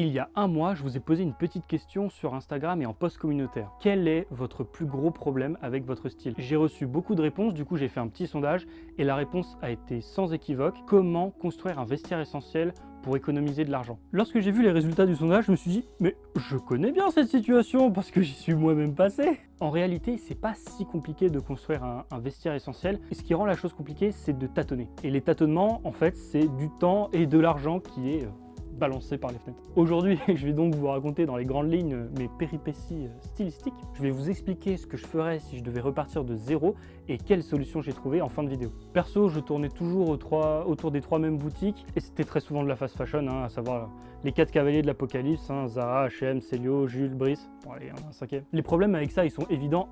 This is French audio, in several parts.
Il y a un mois, je vous ai posé une petite question sur Instagram et en post communautaire. Quel est votre plus gros problème avec votre style? J'ai reçu beaucoup de réponses, du coup j'ai fait un petit sondage et la réponse a été sans équivoque. Comment construire un vestiaire essentiel pour économiser de l'argent? Lorsque j'ai vu les résultats du sondage, je me suis dit mais je connais bien cette situation parce que j'y suis moi-même passé. En réalité, c'est pas si compliqué de construire un vestiaire essentiel. Et ce qui rend la chose compliquée, c'est de tâtonner. Et les tâtonnements, en fait, c'est du temps et de l'argent qui est balancé par les fenêtres. Aujourd'hui, je vais donc vous raconter dans les grandes lignes mes péripéties stylistiques. Je vais vous expliquer ce que je ferais si je devais repartir de zéro et quelles solutions j'ai trouvées en fin de vidéo. Perso, je tournais toujours autour des 3 mêmes boutiques et c'était très souvent de la fast fashion, à savoir les 4 cavaliers de l'apocalypse, Zara, H&M, Célio, Jules, Brice. Bon allez, un 5e. Les problèmes avec ça, ils sont évidents.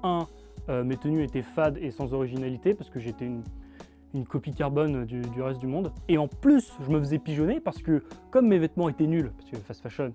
Mes tenues étaient fades et sans originalité parce que j'étais une copie carbone du reste du monde. Et en plus, je me faisais pigeonner parce que comme mes vêtements étaient nuls, parce que fast fashion,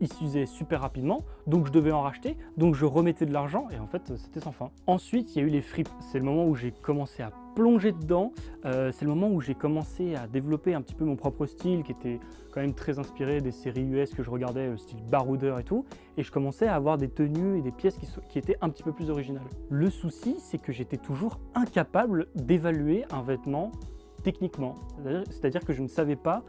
ils s'usaient super rapidement, donc je devais en racheter, donc je remettais de l'argent et en fait, c'était sans fin. Ensuite, il y a eu les fripes. C'est le moment où j'ai commencé à plonger dedans. C'est le moment où j'ai commencé à développer un petit peu mon propre style qui était quand même très inspiré des séries US que je regardais, style baroudeur et tout. Et je commençais à avoir des tenues et des pièces qui étaient un petit peu plus originales. Le souci, c'est que j'étais toujours incapable d'évaluer un vêtement techniquement. C'est-à-dire que je ne savais pas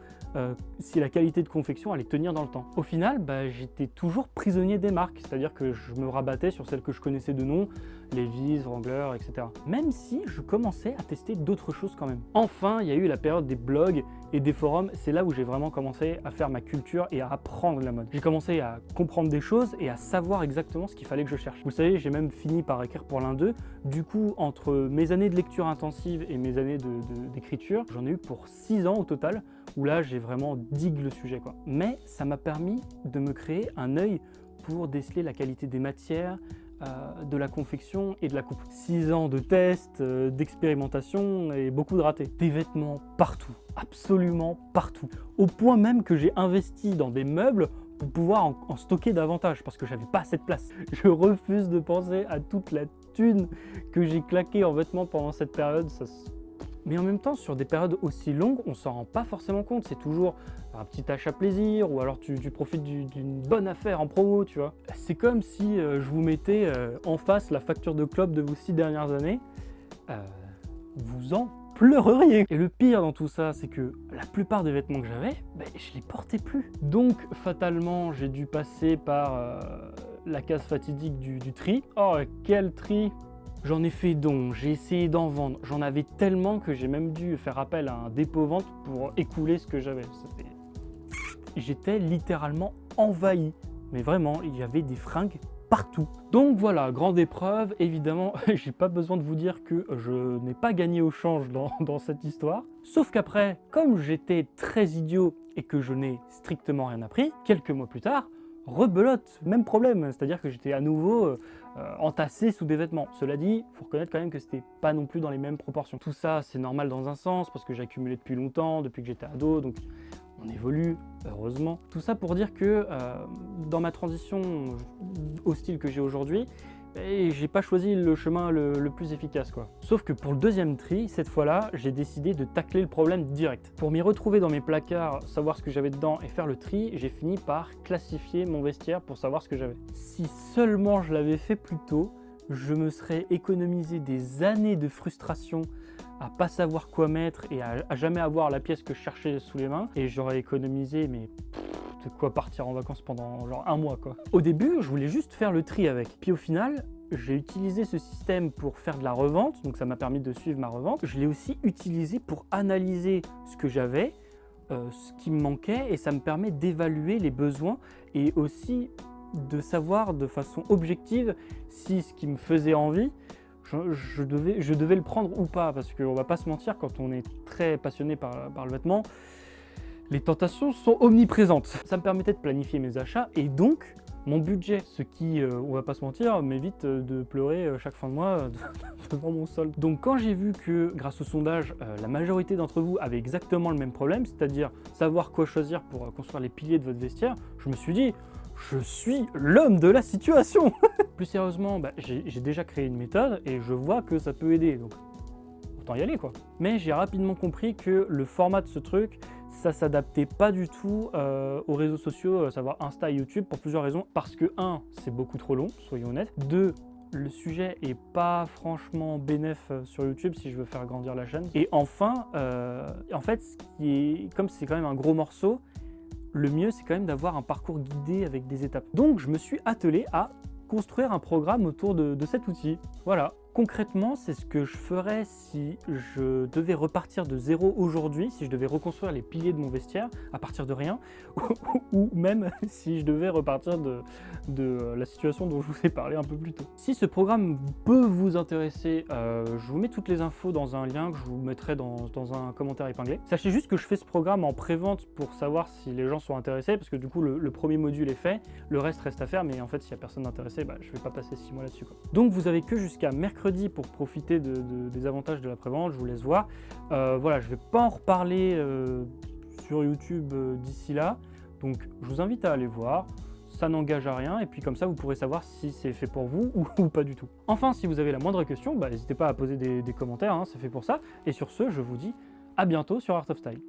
si la qualité de confection allait tenir dans le temps. Au final, j'étais toujours prisonnier des marques, c'est-à-dire que je me rabattais sur celles que je connaissais de nom, Levi's, Wrangler, etc. Même si je commençais à tester d'autres choses quand même. Enfin, il y a eu la période des blogs et des forums, c'est là où j'ai vraiment commencé à faire ma culture et à apprendre la mode. J'ai commencé à comprendre des choses et à savoir exactement ce qu'il fallait que je cherche. Vous savez, j'ai même fini par écrire pour l'un d'eux. Du coup, entre mes années de lecture intensive et mes années d'écriture, j'en ai eu pour 6 ans au total, où là j'ai vraiment digue le sujet, quoi. Mais ça m'a permis de me créer un œil pour déceler la qualité des matières, de la confection et de la coupe. 6 ans de tests, d'expérimentation et beaucoup de ratés. Des vêtements partout, absolument partout. Au point même que j'ai investi dans des meubles pour pouvoir en stocker davantage parce que j'avais pas assez de place. Je refuse de penser à toute la thune que j'ai claquée en vêtements pendant cette période. Mais en même temps, sur des périodes aussi longues, on s'en rend pas forcément compte. C'est toujours un petit achat plaisir ou alors tu profites d'une bonne affaire en promo, tu vois. C'est comme si je vous mettais en face la facture de clope de vos 6 dernières années. Vous en pleureriez. Et le pire dans tout ça, c'est que la plupart des vêtements que j'avais, je les portais plus. Donc fatalement, j'ai dû passer par la case fatidique du tri. Oh, quel tri! J'en ai fait don, j'ai essayé d'en vendre, j'en avais tellement que j'ai même dû faire appel à un dépôt-vente pour écouler ce que j'avais. J'étais littéralement envahi, mais vraiment, il y avait des fringues partout. Donc voilà, grande épreuve, évidemment, j'ai pas besoin de vous dire que je n'ai pas gagné au change dans cette histoire. Sauf qu'après, comme j'étais très idiot et que je n'ai strictement rien appris, quelques mois plus tard, rebelote, même problème, c'est-à-dire que j'étais à nouveau entassé sous des vêtements. Cela dit, il faut reconnaître quand même que c'était pas non plus dans les mêmes proportions. Tout ça, c'est normal dans un sens, parce que j'ai accumulé depuis longtemps, depuis que j'étais ado, donc on évolue, heureusement. Tout ça pour dire que dans ma transition au style que j'ai aujourd'hui, j'ai pas choisi le chemin le plus efficace, quoi. Sauf que pour le deuxième tri, cette fois-là, j'ai décidé de tacler le problème direct. Pour m'y retrouver dans mes placards, savoir ce que j'avais dedans et faire le tri, j'ai fini par classifier mon vestiaire pour savoir ce que j'avais. Si seulement je l'avais fait plus tôt, je me serais économisé des années de frustration à pas savoir quoi mettre et à jamais avoir la pièce que je cherchais sous les mains, et j'aurais économisé de quoi partir en vacances pendant genre 1 mois, quoi. Au début, je voulais juste faire le tri avec. Puis au final, j'ai utilisé ce système pour faire de la revente, donc ça m'a permis de suivre ma revente. Je l'ai aussi utilisé pour analyser ce que j'avais, ce qui me manquait, et ça me permet d'évaluer les besoins et aussi de savoir de façon objective si ce qui me faisait envie, je devais le prendre ou pas, parce qu'on va pas se mentir, quand on est très passionné par le vêtement, les tentations sont omniprésentes. Ça me permettait de planifier mes achats et donc mon budget, ce qui, on va pas se mentir, m'évite de pleurer chaque fin de mois devant mon solde. Donc quand j'ai vu que, grâce au sondage, la majorité d'entre vous avaient exactement le même problème, c'est-à-dire savoir quoi choisir pour construire les piliers de votre vestiaire, je me suis dit, je suis l'homme de la situation. Plus sérieusement, j'ai déjà créé une méthode et je vois que ça peut aider, donc autant y aller, quoi. Mais j'ai rapidement compris que le format de ce truc, ça s'adaptait pas du tout aux réseaux sociaux, à savoir Insta et YouTube, pour plusieurs raisons. Parce que 1, c'est beaucoup trop long, soyons honnêtes. 2, le sujet est pas franchement bénéf sur YouTube si je veux faire grandir la chaîne. Et enfin, en fait, comme c'est quand même un gros morceau, le mieux c'est quand même d'avoir un parcours guidé avec des étapes. Donc je me suis attelé à construire un programme autour de cet outil. Voilà. Concrètement, c'est ce que je ferais si je devais repartir de zéro aujourd'hui, si je devais reconstruire les piliers de mon vestiaire à partir de rien, ou même si je devais repartir de la situation dont je vous ai parlé un peu plus tôt. Si ce programme peut vous intéresser, je vous mets toutes les infos dans un lien que je vous mettrai dans un commentaire épinglé. Sachez juste que je fais ce programme en pré-vente pour savoir si les gens sont intéressés, parce que du coup le premier module est fait, le reste reste à faire, mais en fait s'il n'y a personne intéressé, je ne vais pas passer 6 mois là-dessus. Donc vous avez que jusqu'à mercredi pour profiter des avantages de la prévente, je vous laisse voir. Voilà, je ne vais pas en reparler sur YouTube d'ici là, donc je vous invite à aller voir. Ça n'engage à rien, et puis comme ça vous pourrez savoir si c'est fait pour vous ou pas du tout. Enfin, si vous avez la moindre question, n'hésitez pas à poser des commentaires, hein, c'est fait pour ça. Et sur ce, je vous dis à bientôt sur Art of Style.